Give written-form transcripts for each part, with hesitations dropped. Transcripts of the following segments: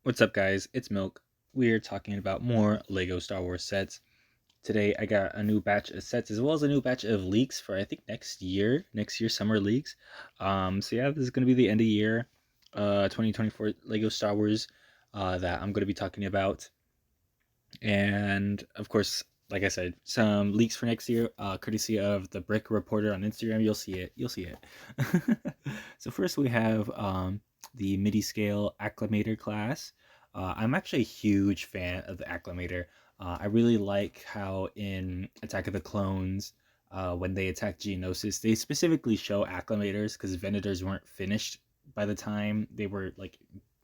What's up, guys? It's Milk. We're talking about more Lego Star Wars sets. Today, I got a new batch of sets as well as a new batch of leaks for I think next year summer leaks. So yeah, this is gonna be the end of year, 2024 Lego Star Wars, that I'm gonna be talking about, and of course, like I said, some leaks for next year, courtesy of the Brick Reporter on Instagram. You'll see it. You'll see it. So first we have the MIDI scale acclimator class. I'm actually a huge fan of the acclimator. I really like how in Attack of the Clones, when they attack Geonosis, they specifically show acclimators because Venators weren't finished by the time they were like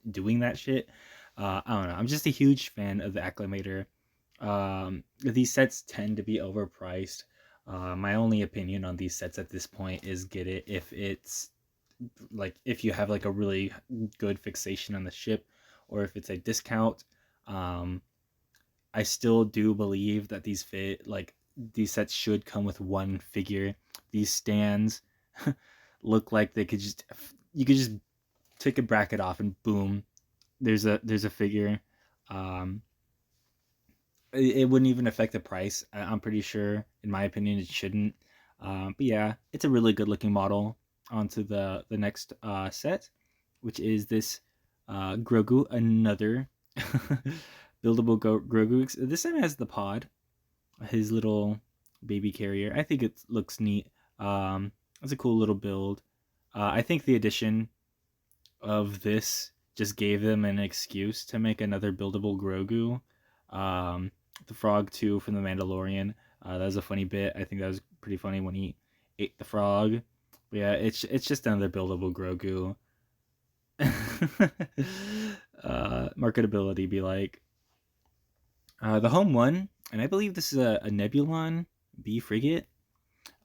doing that shit. I don't know. I'm just a huge fan of the acclimator. These sets tend to be overpriced. My only opinion on these sets at this point is get it if it's like if you have like a really good fixation on the ship, or if it's a discount. um I still do believe that these sets should come with one figure. These stands look like they could just you could just take a bracket off and boom, there's a figure. um it wouldn't even affect the price. I'm pretty sure, in my opinion, it shouldn't. But yeah, it's a really good looking model. Onto the next set, which is this Grogu, another buildable Grogu. This time has the pod, his little baby carrier. I think it looks neat. It's a cool little build. I think the addition of this just gave them an excuse to make another buildable Grogu. Um, the frog too from the Mandalorian. That was a funny bit. I think that was pretty funny when he ate the frog. But yeah, it's just another buildable Grogu. Marketability be like the home one, and I believe this is a Nebulon B frigate.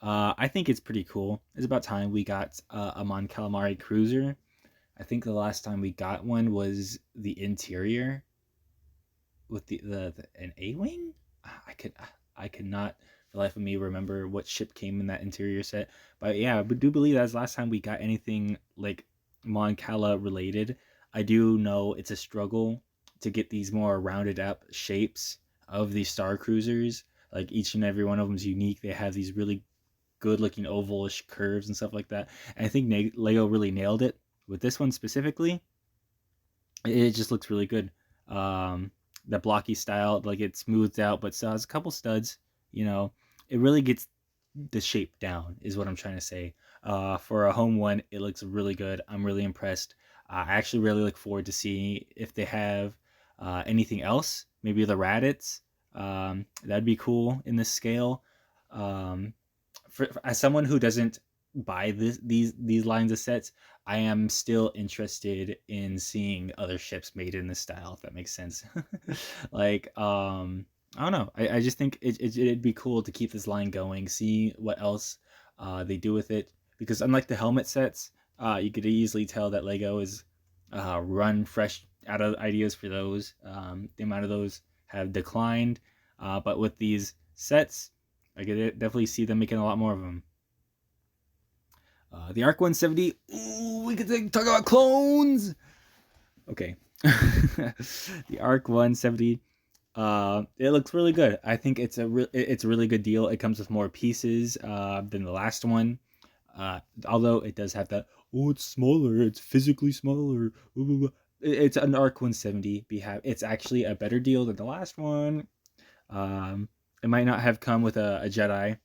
I think it's pretty cool. It's about time we got a Mon Calamari cruiser. I think the last time we got one was the interior with the an A wing. I could not for the life of me remember what ship came in that interior set. But yeah, I do believe that's the last time we got anything like Mon Cala related. I do know it's a struggle to get these more rounded up shapes of these Star Cruisers. Like each and every one of them is unique. They have these really good looking ovalish curves and stuff like that. And I think Lego really nailed it with this one specifically. It just looks really good. The blocky style, like it smooths out, but still has a couple studs. You know, it really gets the shape down, is what I'm trying to say. For a home one, it looks really good. I'm really impressed. I actually really look forward to seeing if they have anything else. Maybe the Raditz. That'd be cool in this scale. Um, as someone who doesn't buy these lines of sets, I am still interested in seeing other ships made in this style, if that makes sense. like I don't know. I just think it'd be cool to keep this line going, see what else they do with it. Because unlike the helmet sets, you could easily tell that Lego is run fresh out of ideas for those. The amount of those have declined, but with these sets, I could definitely see them making a lot more of them. The Arc 170. Ooh, we could talk about clones. Okay. The Arc 170. It looks really good. I think it's a really good deal. It comes with more pieces than the last one. Although it does have that. Oh, it's smaller. It's physically smaller. It's an Arc 170. It's actually a better deal than the last one. Um, it might not have come with a Jedi,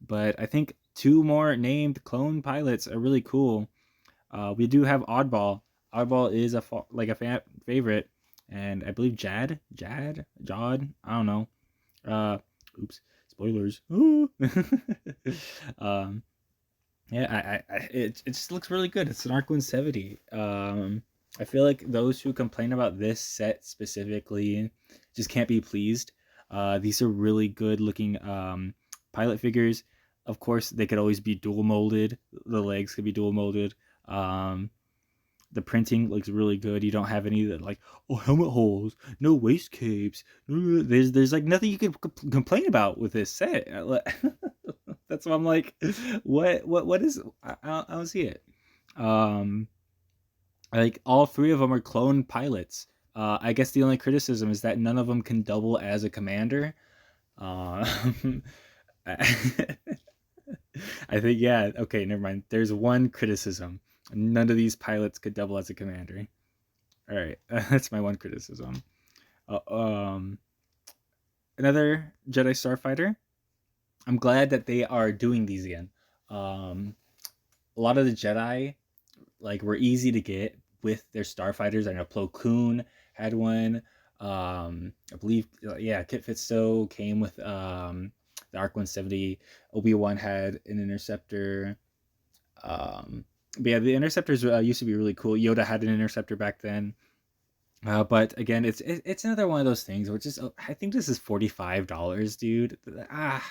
but I think two more named clone pilots are really cool. We do have Oddball. Oddball is favorite, and I believe Jod. I don't know. Uh, oops, spoilers. um, yeah, it just looks really good. It's an Arc 170. I feel like those who complain about this set specifically just can't be pleased. These are really good looking pilot figures. Of course, they could always be dual molded. The legs could be dual molded. Um, the printing looks really good. You don't have any that like, oh, helmet holes, no waist capes. There's like nothing you can complain about with this set. That's why I'm like, what is? I don't see it. Um, like all three of them are clone pilots. I guess the only criticism is that none of them can double as a commander. Uh, I think, yeah. Okay, never mind. There's one criticism. None of these pilots could double as a commander. All right, that's my one criticism. Uh, um, Another Jedi Starfighter. I'm glad that they are doing these again. Um, a lot of the Jedi like were easy to get with their starfighters. I know Plo Koon had one. I believe, yeah, Kit Fisto came with the Arc 170. Obi-Wan had an interceptor. But yeah, the interceptors used to be really cool. Yoda had an interceptor back then. But again, it's another one of those things which is, I think this is $45, dude. Ah,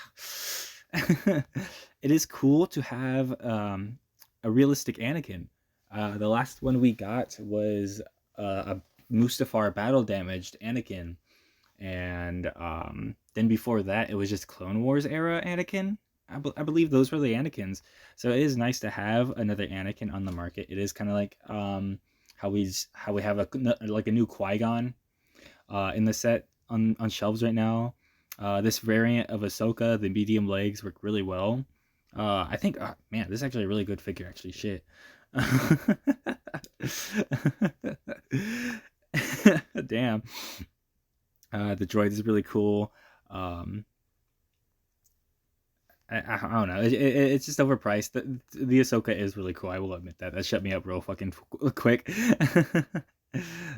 it is cool to have a realistic Anakin. The last one we got was a Mustafar battle damaged Anakin, and then before that it was just Clone Wars era Anakin. I believe those were the Anakins. So it is nice to have another Anakin on the market. It is kind of like how we have like a new Qui-Gon in the set on shelves right now. This variant of Ahsoka, the medium legs, work really well. I think, man, this is actually a really good figure. Actually, shit. Damn. The droid is really cool. Um, I don't know. It's just overpriced. The Ahsoka is really cool. I will admit that. That shut me up real fucking quick.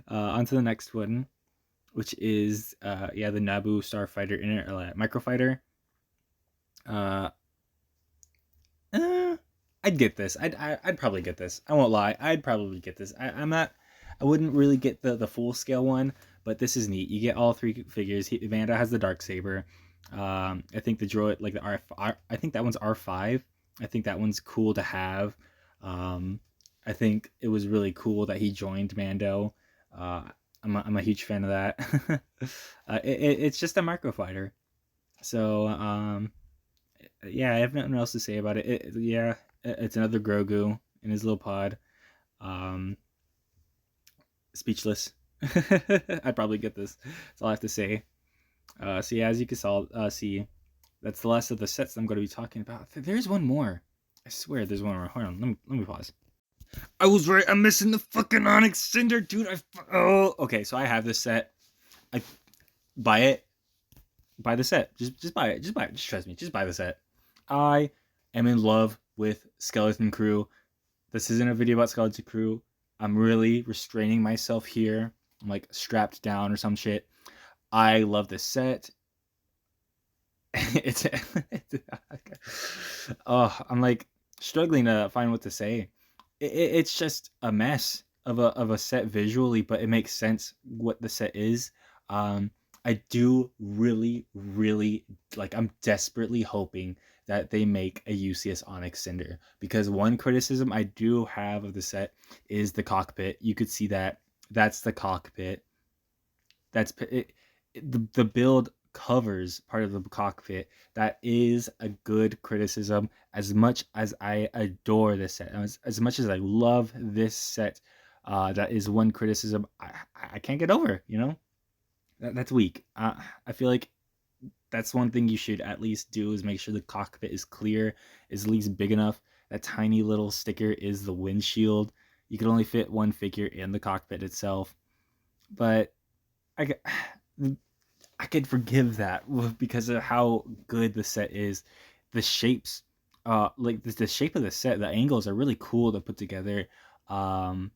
On to the next one, which is yeah, the Naboo Starfighter Microfighter. Uh, I'd get this. I'd probably get this. I won't lie. I'd probably get this. I'm not. I wouldn't really get the full scale one, but this is neat. You get all three figures. Vanda has the dark saber. I think the droid, like the I think that one's R5. I think that one's cool to have. I think it was really cool that he joined Mando. I'm a huge fan of that. It's just a microfighter. So yeah, I have nothing else to say about it. Yeah, it's another Grogu in his little pod. Um, Speechless. I'd probably get this. That's all I have to say. So yeah, as you can see, that's the last of the sets I'm going to be talking about. There's one more. I swear, there's one more. Hold on, let me pause. I was right. I'm missing the fucking Onyx Cinder, dude. Okay. So I have this set. I buy it. Buy the set. Just buy it. Just buy it. Just trust me. Just buy the set. I am in love with Skeleton Crew. This isn't a video about Skeleton Crew. I'm really restraining myself here. I'm like strapped down or some shit. I love this set. it's oh, I'm like struggling to find what to say. It's just a mess of a set visually, but it makes sense what the set is. Um, I do really like. I'm desperately hoping that they make a UCS Onyx Cinder, because one criticism I do have of the set is the cockpit. You could see that that's the cockpit. That's it, the build covers part of the cockpit. That is a good criticism. As much as I adore this set, as much as I love this set, that is one criticism I can't get over. That's weak. I feel like that's one thing you should at least do, is make sure the cockpit is clear, is at least big enough. That tiny little sticker is the windshield. You can only fit one figure in the cockpit itself, but I I could forgive that because of how good the set is. The shapes, like the shape of the set, the angles are really cool to put together. Um,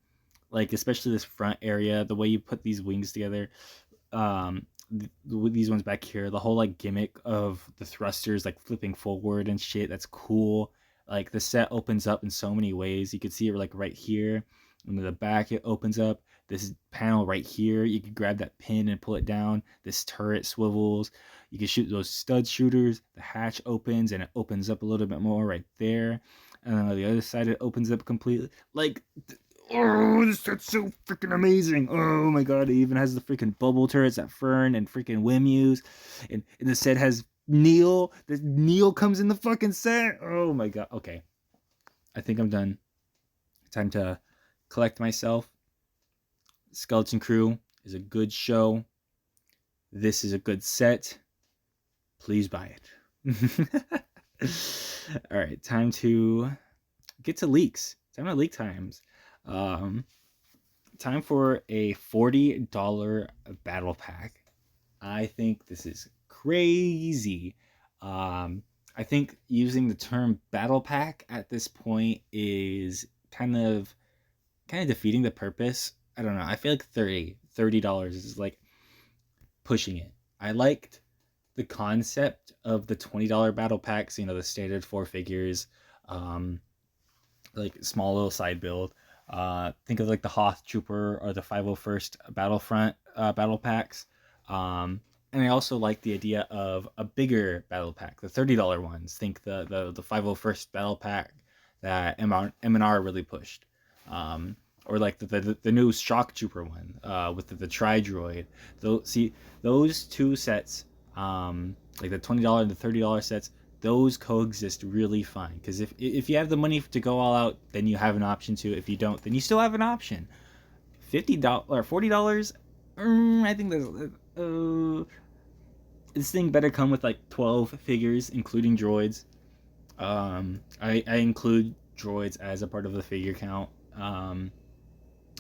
like especially this front area, the way you put these wings together. With these ones back here, the whole like gimmick of the thrusters like flipping forward and shit. That's cool. Like the set opens up in so many ways. You can see it like right here. And in the back, it opens up. This panel right here, you can grab that pin and pull it down. This turret swivels. You can shoot those stud shooters. The hatch opens and it opens up a little bit more right there. And then on the other side, it opens up completely. Like, oh, this set's so freaking amazing. Oh my god, it even has the freaking bubble turrets that Fern and freaking Wim use. And the set has Neil. Neil comes in the fucking set. Oh my god. Okay. I think I'm done. Time to collect myself. Skeleton Crew is a good show. This is a good set. Please buy it. All right, time to get to leaks. Time to leak times. Um, Time for a $40 battle pack. I think this is crazy. Um, I think using the term battle pack at this point is kind of defeating the purpose. I don't know. I feel like $30 is like pushing it. I liked the concept of the $20 battle packs, the standard four figures, um, like small little side build. Think of like the Hoth Trooper or the 501st Battlefront battle packs. And I also like the idea of a bigger battle pack, the $30 ones. Think the 501st battle pack that M&R really pushed. Or like the new Shock Trooper one with the Tri-Droid. Those two sets, like the $20 and the $30 sets, those coexist really fine. Because if you have the money to go all out, then you have an option to. If you don't, then you still have an option. $50 or $40, I think this thing better come with like 12 figures, including droids. I include droids as a part of the figure count.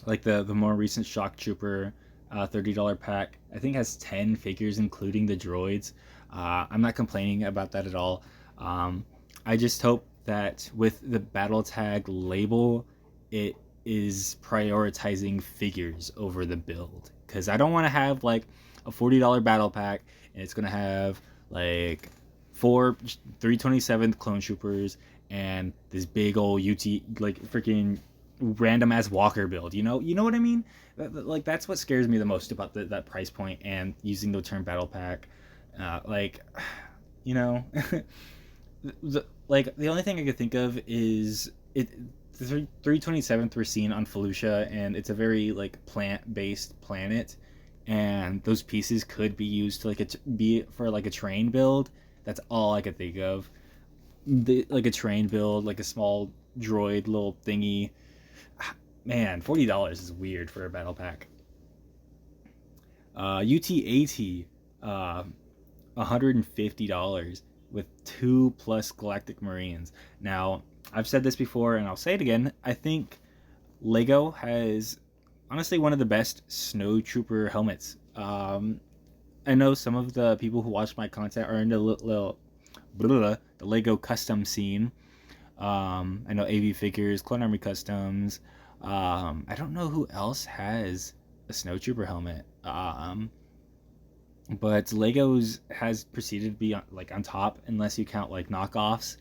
Like the more recent Shock Trooper $30 pack, I think has 10 figures, including the droids. I'm not complaining about that at all. I just hope that with the battle tag label, it is prioritizing figures over the build. Because I don't want to have like a $40 battle pack and it's going to have like 327th clone troopers and this big old like freaking random ass walker build. You know what I mean? Like that's what scares me the most about that price point and using the term battle pack. Like, you know, the only thing I could think of is the 327th we're seeing on Felucia, and it's a very like plant-based planet, and those pieces could be used to be for like a train build. That's all I could think of. Like a train build, like a small droid little thingy. Man, $40 is weird for a battle pack. UT-AT, $150 with 2+ Galactic Marines. Now, I've said this before and I'll say it again. I think Lego has honestly one of the best snow trooper helmets. I know some of the people who watch my content are into the Lego custom scene. I know AV Figures, Clone Army Customs. I don't know who else has a snow trooper helmet. But Legos has proceeded to be on top, unless you count like knockoffs.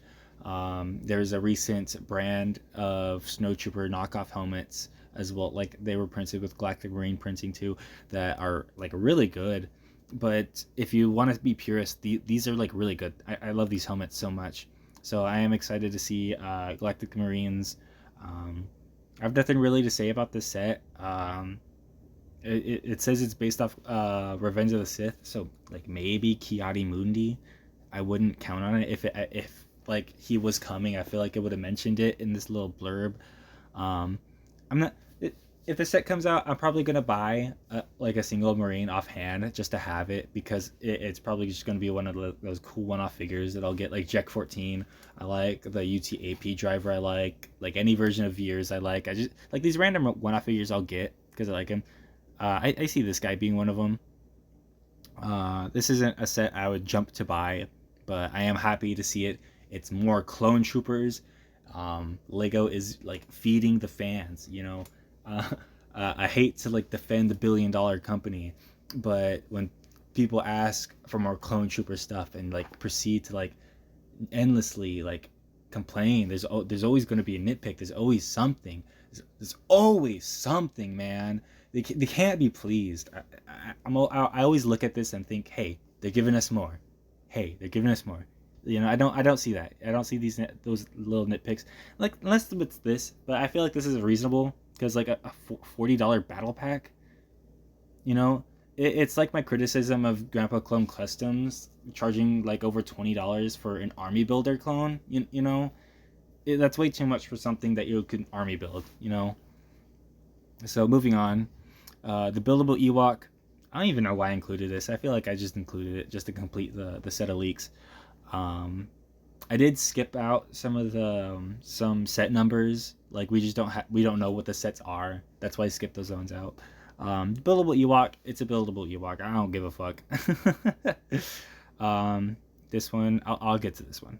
There's a recent brand of Snow Trooper knockoff helmets as well. Like they were printed with Galactic Marine printing too, that are like really good. But if you want to be purist, these are like really good. I love these helmets so much. So I am excited to see Galactic Marines. I have nothing really to say about this set. It says it's based off Revenge of the Sith, so like maybe Kiadi Mundi. I wouldn't count on it if like he was coming. I feel like it would have mentioned it in this little blurb. I'm not. If the set comes out, I'm probably gonna buy like a single Marine offhand just to have it, because it's probably just gonna be one of those cool one-off figures that I'll get, like Jek 14. I like the UT-AP driver. I like any version of Veers. I just like these random one-off figures I'll get because I like him. I see this guy being one of them. This isn't a set I would jump to buy, but I am happy to see it. It's more clone troopers. Lego is like feeding the fans, you know. I hate to like defend the $1 billion company, but when people ask for more clone trooper stuff and like proceed to like endlessly like complain, there's always going to be a nitpick. There's always something. There's always something, man. They can't be pleased. I always look at this and think, hey, they're giving us more. Hey, they're giving us more. You know, I don't see that. I don't see those little nitpicks. Like unless it's this, but I feel like this is reasonable because like a $40 battle pack. You know, it's like my criticism of Grandpa Clone Customs charging like over $20 for an army builder clone. You know, that's way too much for something that you could army build. You know. So moving on. The buildable Ewok. I don't even know why I included this. I feel like I just included it just to complete the set of leaks. Um, I did skip out some of the some set numbers. Like we don't know what the sets are. That's why I skipped those zones out. Buildable Ewok. It's a buildable Ewok. I don't give a fuck. This one I'll get to this one.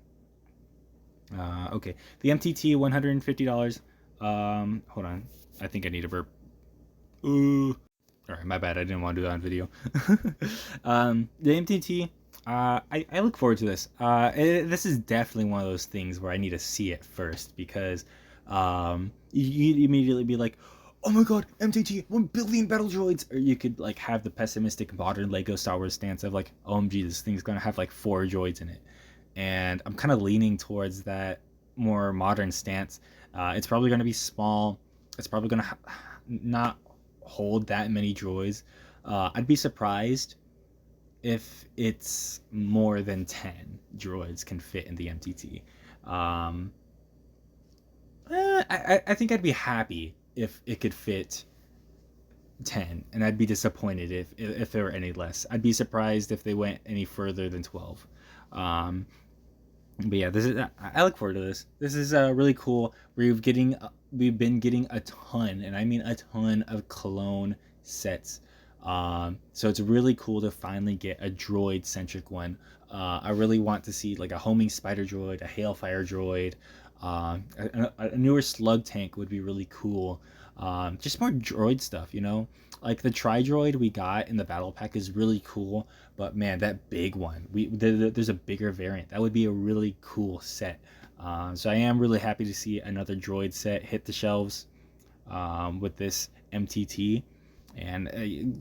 Okay, the MTT $150. Hold on. I think I need a burp. Ooh. All right, my bad. I didn't want to do that on video. The MTT. I look forward to this. This is definitely one of those things where I need to see it first because you immediately be like, oh my god, MTT, 1 billion battle droids. Or you could like have the pessimistic modern Lego Star Wars stance of like, OMG, this thing's gonna have like 4 droids in it. And I'm kind of leaning towards that more modern stance. It's probably gonna be small. It's probably gonna not hold that many droids. I'd be surprised if it's more than 10 droids can fit in the MTT. I think I'd be happy if it could fit 10, and I'd be disappointed if there were any less. I'd be surprised if they went any further than 12. But yeah, this is I look forward to this. This is really cool. We've been getting a ton, and I mean a ton of clone sets. So it's really cool to finally get a droid centric one. I really want to see like a homing spider droid, a hailfire droid, a newer slug tank would be really cool. Just more droid stuff, you know. Like the tri droid we got in the battle pack is really cool, but man, that big one, there's a bigger variant. That would be a really cool set. So I am really happy to see another droid set hit the shelves with this MTT. And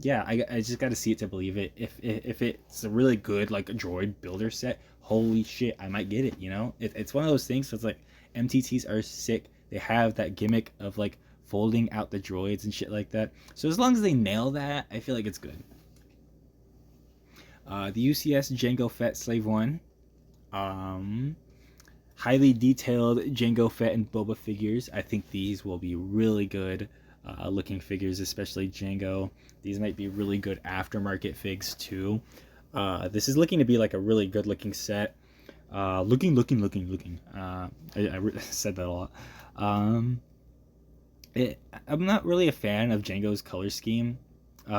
yeah, I just got to see it to believe it. If it's a really good like droid builder set, holy shit, I might get it. You know, it's one of those things. So it's like MTTs are sick. They have that gimmick of like folding out the droids and shit like that. So as long as they nail that, I feel like it's good. The UCS Jango Fett Slave 1. Highly detailed Jango Fett and Boba figures. I think these will be really good looking figures, especially Jango. These might be really good aftermarket figs too. This is looking to be like a really good looking set. Looking. I said that a lot. I'm not really a fan of Jango's color scheme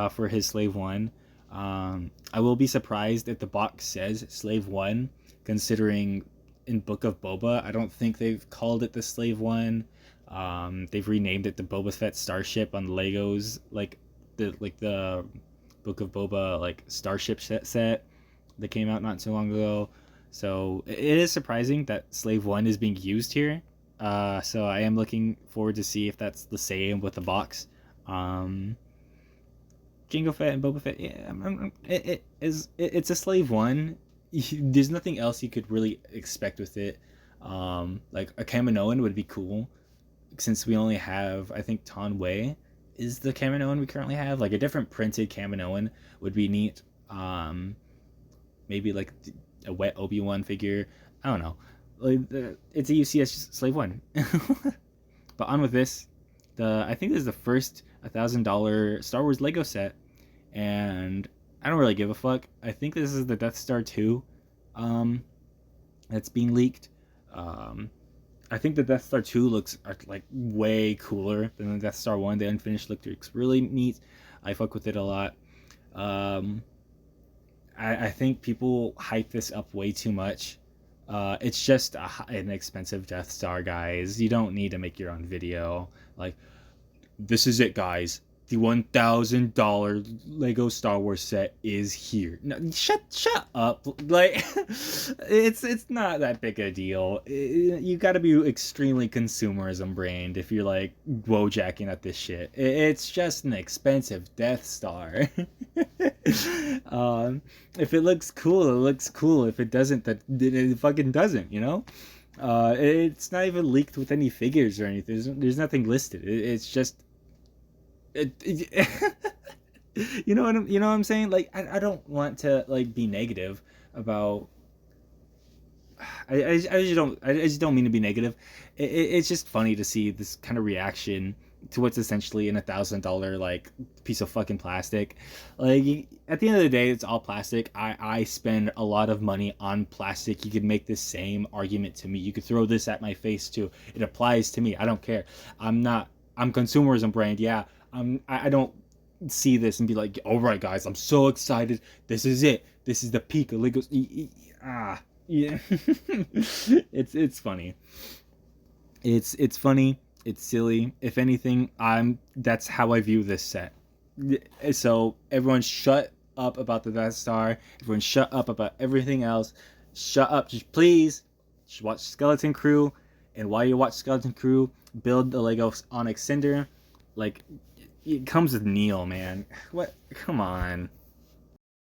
for his Slave 1. I will be surprised if the box says Slave 1, considering in Book of Boba, I don't think they've called it the Slave 1. They've renamed it the Boba Fett Starship on Legos, like the Book of Boba like Starship set that came out not too long ago. So it is surprising that Slave 1 is being used here. So I am looking forward to see if that's the same with the box. Jango Fett and Boba Fett, yeah, it's a Slave 1. There's nothing else you could really expect with it. Like a Kaminoan would be cool, since we only have, I think Ton Wei is the Kaminoan we currently have. Like a different printed Kaminoan would be neat. Maybe like a wet Obi-Wan figure. I don't know. Like it's a UCS Slave 1. But on with this. I think this is the first $1,000 Star Wars Lego set, and I don't really give a fuck. I think this is the Death Star 2 that's being leaked. I think the Death Star 2 looks like way cooler than the Death Star 1. The unfinished look looks really neat. I fuck with it a lot. I think people hype this up way too much. It's just an expensive Death Star, guys. You don't need to make your own video. Like, this is it, guys. The $1,000 Lego Star Wars set is here. No, shut up. Like, it's not that big a deal. You got to be extremely consumerism brained if you're like wojacking at this shit. It's just an expensive Death Star. If it looks cool, it looks cool. If it doesn't, it fucking doesn't. You know. It's not even leaked with any figures or anything. There's nothing listed. It's just. You know what I'm saying? Like I don't want to like be negative about. I just don't mean to be negative. It's just funny to see this kind of reaction to what's essentially an $1,000 like piece of fucking plastic. Like at the end of the day, it's all plastic. I spend a lot of money on plastic. You could make the same argument to me. You could throw this at my face too. It applies to me. I don't care. I'm consumerism brand. Yeah. I don't see this and be like, all right, guys, I'm so excited. This is it. This is the peak of Legos. Yeah. It's funny. It's funny. It's silly. If anything, that's how I view this set. So everyone shut up about the Death Star. Everyone shut up about everything else. Shut up, just please. Just watch Skeleton Crew, and while you watch Skeleton Crew, build the Lego Onyx Cinder. Like it comes with Neil, man. What? Come on.